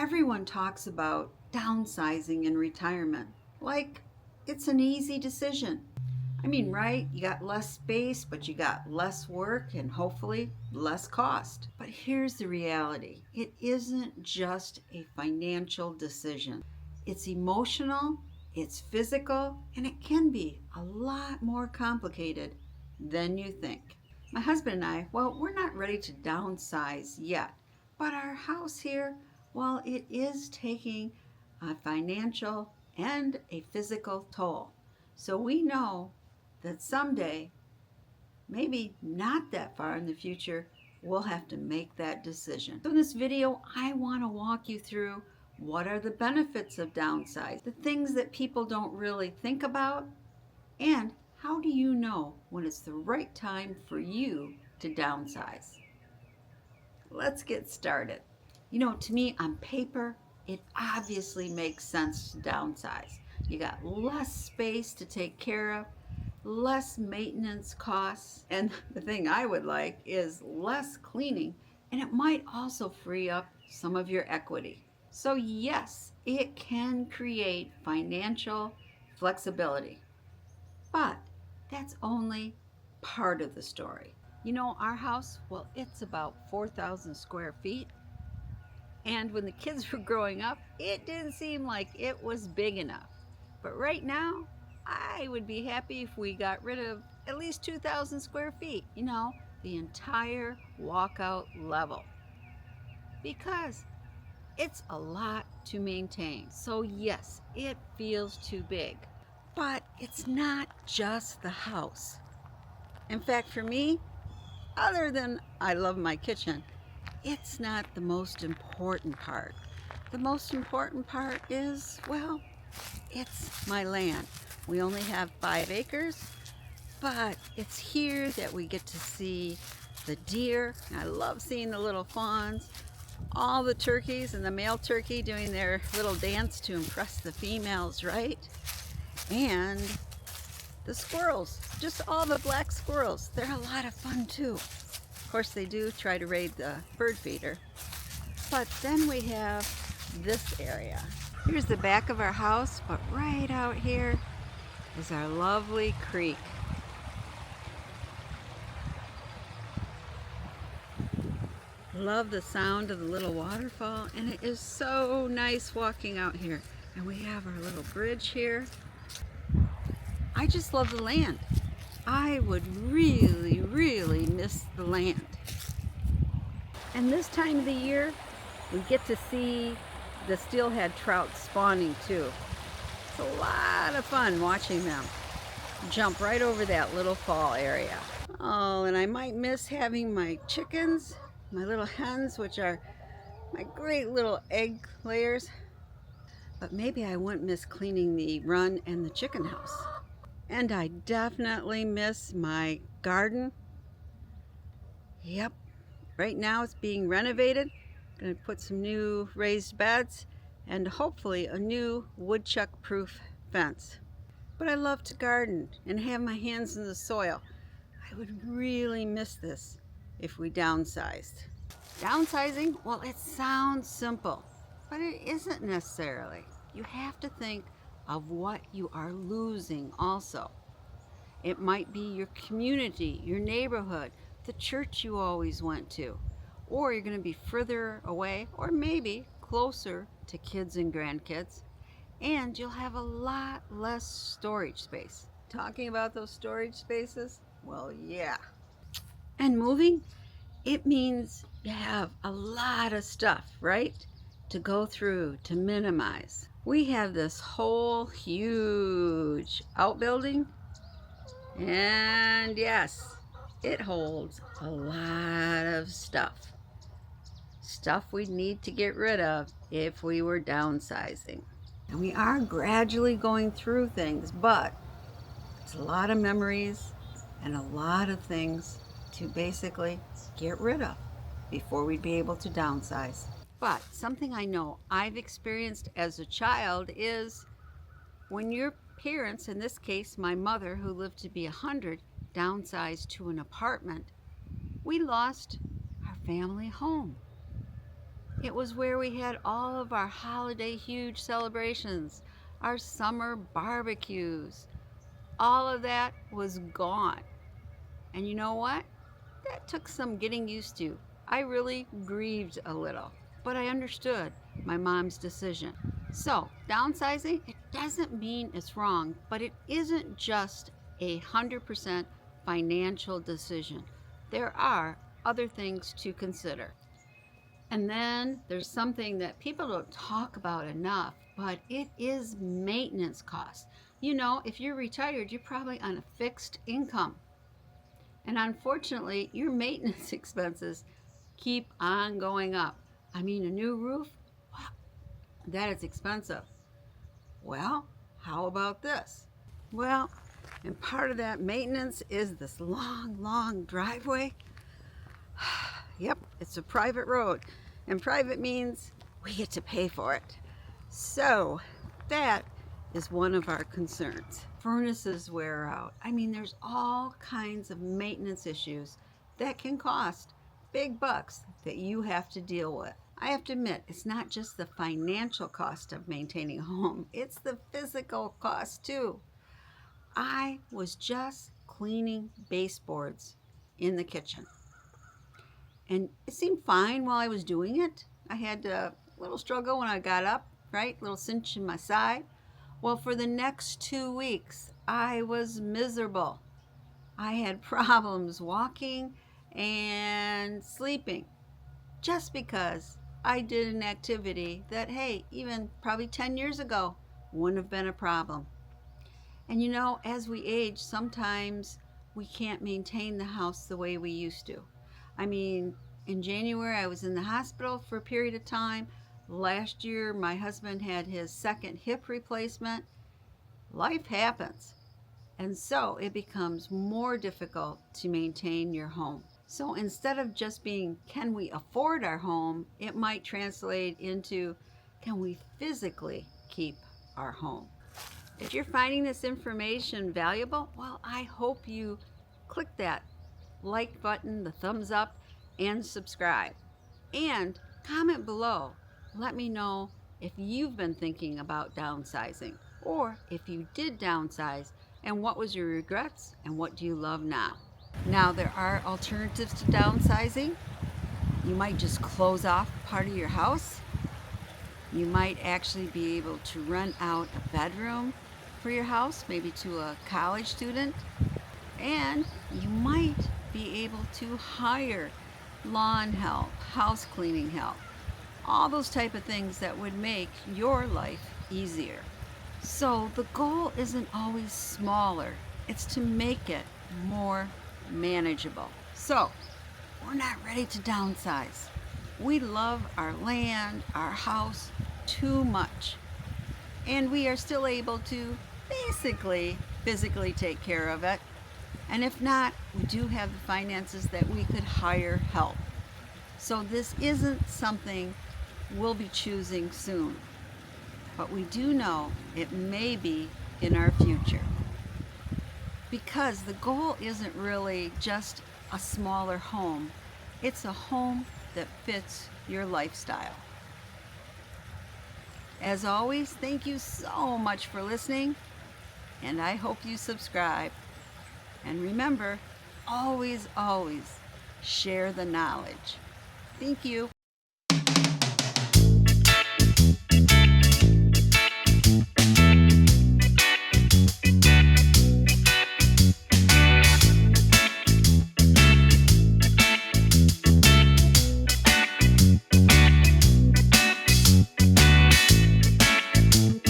Everyone talks about downsizing in retirement like it's an easy decision. I mean, right? You got less space, but you got less work and hopefully less cost. But here's the reality, it isn't just a financial decision, it's emotional, it's physical, and it can be a lot more complicated than you think. My husband and I, well, we're not ready to downsize yet, but our house here, well, it is taking a financial and a physical toll. So we know that someday, maybe not that far in the future, we'll have to make that decision. So in this video, I want to walk you through what are the benefits of downsize, the things that people don't really think about, and how do you know when it's the right time for you to downsize. Let's get started. You know, to me, on paper, it obviously makes sense to downsize. You got less space to take care of, less maintenance costs, and the thing I would like is less cleaning, and it might also free up some of your equity. So yes, it can create financial flexibility, but that's only part of the story. You know, our house, well, it's about 4,000 square feet. And when the kids were growing up, it didn't seem like it was big enough. But right now, I would be happy if we got rid of at least 2,000 square feet, you know, the entire walkout level. Because it's a lot to maintain. So yes, it feels too big. But it's not just the house. In fact, for me, other than I love my kitchen, it's not the most important part. The most important part is, well, it's my land. We only have 5 acres, but it's here that we get to see the deer. I love seeing the little fawns, all the turkeys and the male turkey doing their little dance to impress the females, right? And the squirrels, just all the black squirrels. They're a lot of fun too. Of course, they do try to raid the bird feeder. But then we have this area. Here's the back of our house, but right out here is our lovely creek. Love the sound of the little waterfall, and it is so nice walking out here. And we have our little bridge here. I just love the land. I would really, really miss the land. And this time of the year, we get to see the steelhead trout spawning too. It's a lot of fun watching them jump right over that little fall area. Oh, and I might miss having my chickens, my little hens, which are my great little egg layers. But maybe I wouldn't miss cleaning the run and the chicken house. And I definitely miss my garden. Yep, right now it's being renovated. I'm gonna put some new raised beds and hopefully a new woodchuck-proof fence. But I love to garden and have my hands in the soil. I would really miss this if we downsized. Downsizing, well, it sounds simple, but it isn't necessarily. You have to think of what you are losing also. It might be your community, your neighborhood, the church you always went to, or you're going to be further away or maybe closer to kids and grandkids, and you'll have a lot less storage space. Talking about those storage spaces, well, yeah. And moving, it means you have a lot of stuff, right, to go through, to minimize. We have this whole huge outbuilding, and yes, it holds a lot of stuff. Stuff we need to get rid of if we were downsizing. And we are gradually going through things, but it's a lot of memories and a lot of things to basically get rid of before we'd be able to downsize. But something I know I've experienced as a child is when your parents, in this case my mother who lived to be 100, downsized to an apartment, we lost our family home. It was where we had all of our holiday huge celebrations, our summer barbecues. All of that was gone. And you know what? That took some getting used to. I really grieved a little, but I understood my mom's decision. So, downsizing, it doesn't mean it's wrong, but it isn't just 100% financial decision. There are other things to consider. And then there's something that people don't talk about enough, but it is maintenance costs. You know, if you're retired, you're probably on a fixed income. And unfortunately, your maintenance expenses keep on going up. I mean, a new roof, wow, that is expensive. Well, how about this? Well, and part of that maintenance is this long, long driveway. Yep, it's a private road, and private means we get to pay for it. So that is one of our concerns. Furnaces wear out. I mean, there's all kinds of maintenance issues that can cost big bucks that you have to deal with. I have to admit, it's not just the financial cost of maintaining a home, it's the physical cost too. I was just cleaning baseboards in the kitchen, and it seemed fine while I was doing it. I had a little struggle when I got up, right? A little cinch in my side. Well, for the next 2 weeks, I was miserable. I had problems walking and sleeping just because I did an activity that, hey, even probably 10 years ago wouldn't have been a problem. And you know, as we age, sometimes we can't maintain the house the way we used to. I mean, in January, I was in the hospital for a period of time. Last year, my husband had his second hip replacement. Life happens. And so it becomes more difficult to maintain your home. So instead of just being, can we afford our home, it might translate into, can we physically keep our home? If you're finding this information valuable, well, I hope you click that like button, the thumbs up, and subscribe. And comment below. Let me know if you've been thinking about downsizing, or if you did downsize, and what was your regrets, and what do you love now? Now, there are alternatives to downsizing. You might just close off part of your house. You might actually be able to rent out a bedroom for your house, maybe to a college student. And you might be able to hire lawn help, house cleaning help, all those type of things that would make your life easier. So the goal isn't always smaller, it's to make it more manageable. So we're not ready to downsize. We love our land, our house too much. And we are still able to basically physically take care of it. And if not, we do have the finances that we could hire help. So this isn't something we'll be choosing soon. But we do know it may be in our future. Because the goal isn't really just a smaller home. It's a home that fits your lifestyle. As always, thank you so much for listening, and I hope you subscribe. And remember, always, always share the knowledge. Thank you.